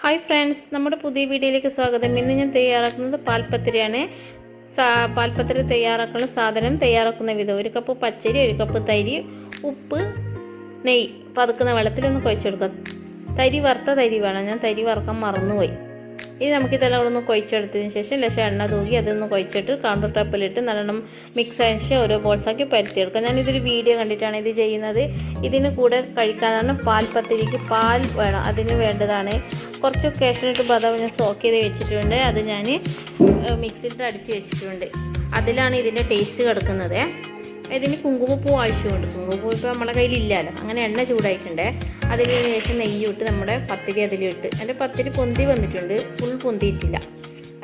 Hi friends, നമ്മുടെ പുതിയ വീഡിയോയിലേക്ക് സ്വാഗതം. ഇന്ന് ഞാൻ തയ്യാറാക്കുന്നത് പാൽപ്പത്തിരിയാണ്. പാൽപ്പത്തിരി തയ്യാറാക്കുന്ന സാധനം തയ്യാറാക്കുന്ന വിധം: 1 കപ്പ് പച്ചരി, 1 കപ്പ് തരി, ഉപ്പ്, നെയ്യ്. പതുക്കുന്ന വെള്ളത്തിലൊന്ന് കുഴച്ചെടുക്കുക. വറുത്ത തരി വേണം, ഞാൻ തരി വറുക്കാൻ മറന്നുപോയി. ഇനി നമുക്കിതെല്ലാം ഒന്ന് കുഴച്ചെടുത്തതിന് ശേഷം ലേശം എണ്ണ തൂക്കി അതൊന്ന് കുഴച്ചിട്ട് കൗണ്ടർ ടോപ്പിലിട്ട് നല്ലോണം മിക്സ് ആയതിന് ശേഷം ഓരോ ബോൾസാക്കി പരത്തിയെടുക്കുക. ഞാനിതൊരു വീഡിയോ കണ്ടിട്ടാണ് ഇത് ചെയ്യുന്നത്. ഇതിന് കൂടെ കഴിക്കാനാണ് പാൽപ്പത്തിരിക്ക് പാൽ വേണം, അതിന് വേണ്ടതാണ്. കുറച്ച് കാഷ്യൂനട്ട് ബദാം ഞാൻ സോക്ക് ചെയ്ത് വെച്ചിട്ടുണ്ട്, അത് ഞാൻ മിക്സിയിട്ട് അടിച്ച് വെച്ചിട്ടുണ്ട്. അതിലാണ് ഇതിൻ്റെ ടേസ്റ്റ് കിടക്കുന്നത്. ഇതിന് കുങ്കുമപ്പൂ ആവശ്യമുണ്ട്. കുങ്കുമപ്പൂ ഇപ്പോൾ നമ്മുടെ കയ്യിലില്ലല്ലോ. അങ്ങനെ എണ്ണ ചൂടായിട്ടുണ്ട്, അതിന് ശേഷം നെയ്യ് ഇട്ട് നമ്മുടെ പത്തിരി അതിലിട്ട്. എൻ്റെ പത്തിരി പൊന്തി വന്നിട്ടുണ്ട്, ഫുൾ പൊന്തിയിട്ടില്ല,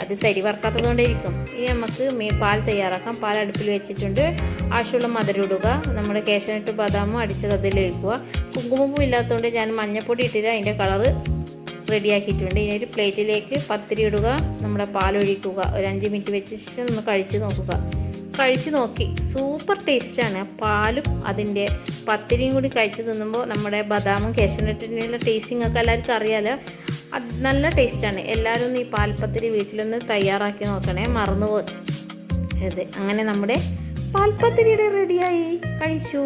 അത് തരി വറുക്കാത്തത് കൊണ്ടേയിരിക്കും. ഇനി നമുക്ക് പാൽ തയ്യാറാക്കാം. പാൽ അടുപ്പിൽ വെച്ചിട്ടുണ്ട്, ആവശ്യമുള്ള മധുരം ഇടുക. നമ്മുടെ കാഷ്യൂനട്ട് ബദാമും അടിച്ചത് അതിലൊഴിക്കുക. കുങ്കുമപ്പൂ ഇല്ലാത്തതുകൊണ്ട് ഞാൻ മഞ്ഞൾപ്പൊടി ഇട്ടില്ല, അതിൻ്റെ കളറ് റെഡിയാക്കിയിട്ടുണ്ട്. ഇനി ഒരു പ്ലേറ്റിലേക്ക് പത്തിരി ഇടുക, നമ്മുടെ പാലൊഴിക്കുക. ഒരു 5 മിനിറ്റ് വെച്ച ശേഷം ഒന്ന് കഴിച്ച് നോക്കി സൂപ്പർ ടേസ്റ്റാണ്. പാലും അതിൻ്റെ പത്തിരിയും കൂടി കഴിച്ച് തിന്നുമ്പോൾ നമ്മുടെ ബദാമും കാഷ്യൂനട്ടിനുള്ള ടേസ്റ്റിംഗ് ഒക്കെ എല്ലാവർക്കും അറിയാമല്ലോ, അത് നല്ല ടേസ്റ്റാണ്. എല്ലാവരും ഒന്ന് ഈ പാൽപ്പത്തിരി വീട്ടിലൊന്ന് തയ്യാറാക്കി നോക്കണേ, മറന്നുപോകരുത്. അങ്ങനെ നമ്മുടെ പാൽപ്പത്തിരിയുടെ റെഡിയായി. കഴിച്ചു.